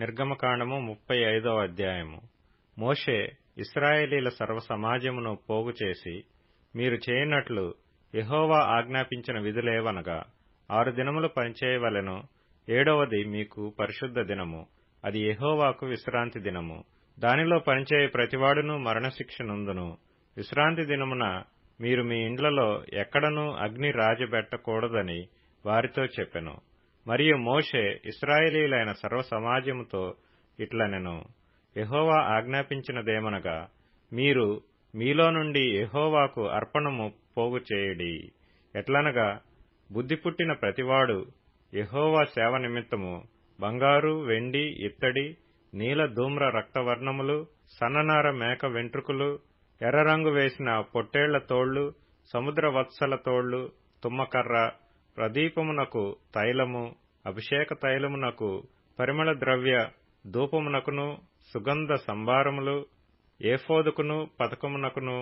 నిర్గమకాండము 35వ అధ్యాయము. మోషే ఇశ్రాయేలీల సర్వ సమాజమును పోగుచేసి, మీరు చేయనట్లు యెహోవా ఆజ్ఞాపించిన విధులేవనగా, 6 దినములు పనిచేయవలెను, 7వది మీకు పరిశుద్ధ దినము, అది యెహోవాకు విశ్రాంతి దినము. దానిలో పనిచేయ ప్రతివాడును మరణశిక్ష నొందును. విశ్రాంతి దినమున మీరు మీ ఇండ్లలో ఎక్కడనూ అగ్ని రాజబెట్టకూడదని వారితో చెప్పెను. మరియు మోషే ఇశ్రాయేలీలైన సర్వ సమాజముతో ఇట్లనెను, యెహోవా ఆజ్ఞాపించినదేమనగా, మీరు మీలో నుండి యెహోవాకు అర్పణము పోగు చేయుడి. ఎట్లనగా, బుద్ధి పుట్టిన ప్రతివాడు యెహోవా సేవ నిమిత్తము బంగారు, వెండి, ఇత్తడి, నీల ధూమ్ర రక్తవర్ణములు, సన్ననార మేక వెంట్రుకలు, ఎర్రరంగు వేసిన పొట్టేళ్ల తోళ్లు, సముద్ర వత్సల తోళ్లు, తుమ్మకర్ర, ప్రదీపమునకు తైలము, అభిషేక తైలమునకు, పరిమళ ద్రవ్య ధూపమునకును, సుగంధ సంభారములు, ఏఫోదుకును పతకమునకును,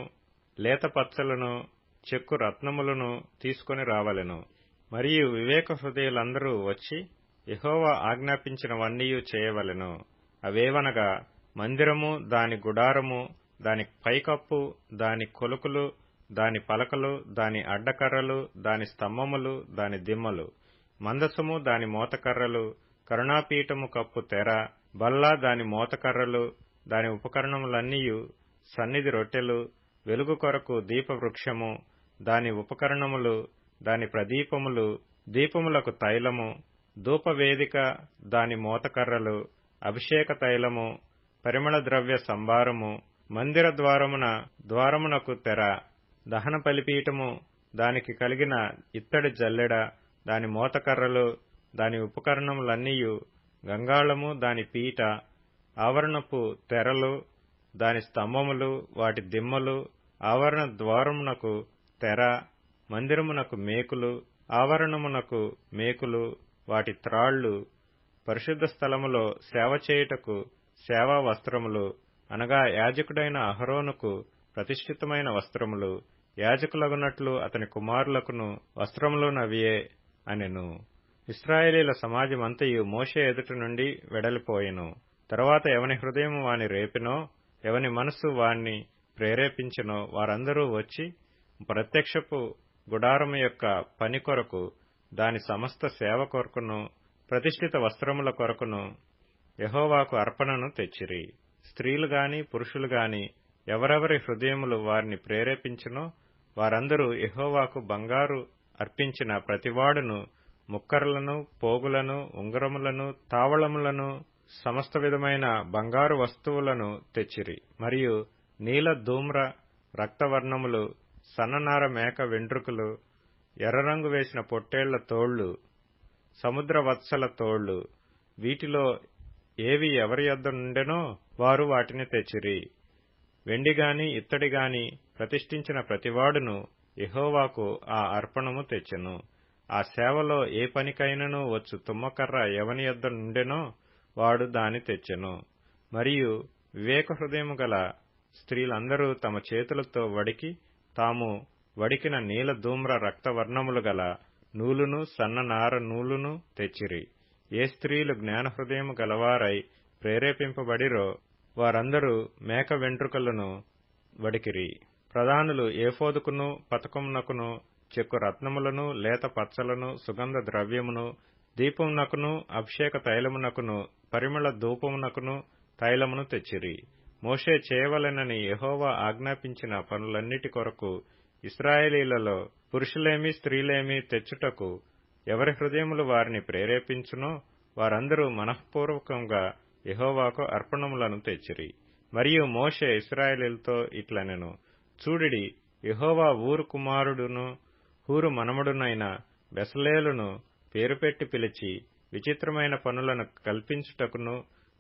లేత పచ్చలను, చెక్కు రత్నములను తీసుకొని రావలెను. మరియు వివేక హృదయులందరూ వచ్చి యెహోవా ఆజ్ఞాపించినవన్నీయు చేయవలెను. అవేవనగా, మందిరము, దాని గుడారము, దాని పైకప్పు, దాని కొలుకులు, దాని పలకలు, దాని అడ్డకర్రలు, దాని స్తంభములు, దాని దిమ్మలు, మందసము, దాని మోతకర్రలు, కరుణాపీఠము కప్పు తెర, బల్ల, దాని మోతకర్రలు, దాని ఉపకరణములన్నీయు, సన్నిధి రొట్టెలు, వెలుగు కొరకు దీపవృక్షము, దాని ఉపకరణములు, దాని ప్రదీపములు, దీపములకు తైలము, ధూపవేదిక, దాని మోతకర్రలు, అభిషేక తైలము, పరిమళ ద్రవ్య సంభారము, మందిర ద్వారమునకు తెర, దహన బలిపీఠము, దానికి కలిగిన ఇత్తడి జల్లెడ, దాని మోతకర్రలు, దాని ఉపకరణములన్నీయు, గంగాళము, దాని పీట, ఆవరణపు తెరలు, దాని స్తంభములు, వాటి దిమ్మలు, ఆవరణ ద్వారమునకు తెర, మందిరమునకు మేకులు, ఆవరణమునకు మేకులు, వాటి త్రాళ్లు, పరిశుద్ధ స్థలములో సేవ చేయుటకు సేవా వస్త్రములు, అనగా యాజకుడైన అహరోనుకు ప్రతిష్ఠితమైన వస్త్రములు, యాజకులగునట్లు అతని కుమారులకును వస్త్రములునవియే అనెను. ఇశ్రాయేలీల సమాజమంతయు మోషే ఎదుట నుండి వెడలిపోయెను. తరువాత ఎవని హృదయం వాని రేపినో, ఎవని మనస్సు వాణ్ణి ప్రేరేపించినో వారందరూ వచ్చి ప్రత్యక్షపు గుడారము యొక్క పని కొరకు, దాని సమస్త సేవ కొరకును, ప్రతిష్ఠిత వస్త్రముల కొరకును యెహోవాకు అర్పణను తెచ్చిరి. స్త్రీలు గాని పురుషులు గాని ఎవరెవరి హృదయములు వారిని ప్రేరేపించినో వారందరూ యెహోవాకు బంగారు అర్పించిన ప్రతివాడును ముక్కరలను, పోగులను, ఉంగరములను, తావళములను, సమస్త విధమైన బంగారు వస్తువులను తెచ్చిరి. మరియు నీల ధూమ్ర రక్తవర్ణములు, సన్ననార మేక వెంట్రుకలు, ఎర్రరంగు వేసిన పొట్టేళ్ల తోళ్లు, సముద్ర వత్సల తోళ్లు, వీటిలో ఏవి ఎవరి యొద్ద నుండెనో వారు వాటిని తెచ్చిరి. వెండిగాని ఇత్తడిగాని ప్రతిష్ఠించిన ప్రతివాడును యెహోవాకు ఆ అర్పణము తెచ్చెను. ఆ సేవలో ఏ పనికైనను వచ్చు తుమ్మకర్ర ఎవని యొద్ద నుండెనో వాడు దాని తెచ్చెను. మరియు వివేక హృదయము గల స్త్రీలందరూ తమ చేతులతో వడికి తాము వడికిన నీల ధూమ్ర రక్తవర్ణములు గల నూలును, సన్ననార నూలును తెచ్చిరి. ఏ స్త్రీలు జ్ఞాన హృదయము గలవారై ప్రేరేపింపబడిరో వారందరూ మేక వెంట్రుకలను వడికిరి. ప్రధానులు ఏఫోదుకును పతకమునకును చెక్కు రత్నములను, లేత పచ్చలను, సుగంధ ద్రవ్యమును, దీపమునకును, అభిషేక తైలమునకును, పరిమళ ధూపమునకును తైలమును తెచ్చిరి. మోషే చేయవలెనని యెహోవా ఆజ్ఞాపించిన పనులన్నిటి కొరకు ఇశ్రాయేలీలలో పురుషులేమి స్త్రీలేమి తెచ్చుటకు ఎవరి హృదయములు వారిని ప్రేరేపించునో వారందరూ మనఃపూర్వకంగా యెహోవాకు అర్పణములను తెచ్చిరి. మరియు మోషే ఇశ్రాయేలీలతో ఇట్లనెను, చూడిడి, యెహోవా ఊరు కుమారుడును హూరు మనుమడునైన బెసలేలును పేరుపెట్టి పిలిచి విచిత్రమైన పనులను కల్పించుటకును,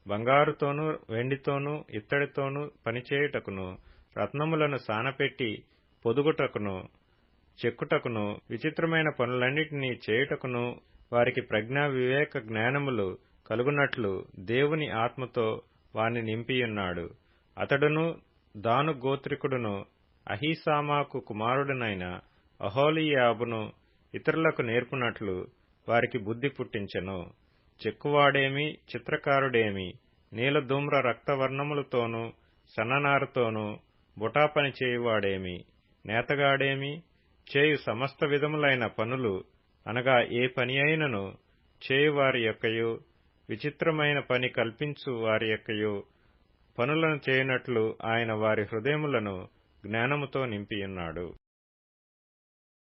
బంగారుతోనూ వెండితోనూ ఇత్తడితోనూ పనిచేయుటకును, రత్నములను సానపెట్టి పొదుగుటకును, చెక్కుటకును, విచిత్రమైన పనులన్నిటినీ చేయుటకును వారికి ప్రజ్ఞా వివేక జ్ఞానములు కలుగునట్లు దేవుని ఆత్మతో వారిని నింపియున్నాడు. అతడును దాను గోత్రికుడును అహీసామాకు కుమారుడునైన అహోలీయాబును ఇతరులకు నేర్పునట్లు వారికి బుద్ధి పుట్టించెను. చెక్కువాడేమి, చిత్రకారుడేమి, నీలధూమ్ర రక్తవర్ణములతోనూ సన్ననారతోనూ బుటాపని చేయువాడేమి, నేతగాడేమి, చేయు సమస్త విధములైన పనులు అనగా ఏ పని అయినను చేయువారి యొక్కయు విచిత్రమైన పని కల్పించు వారి యొక్కయు పనులను చేయునట్లు ఆయన వారి హృదయములను జ్ఞానముతో నింపియున్నాడు.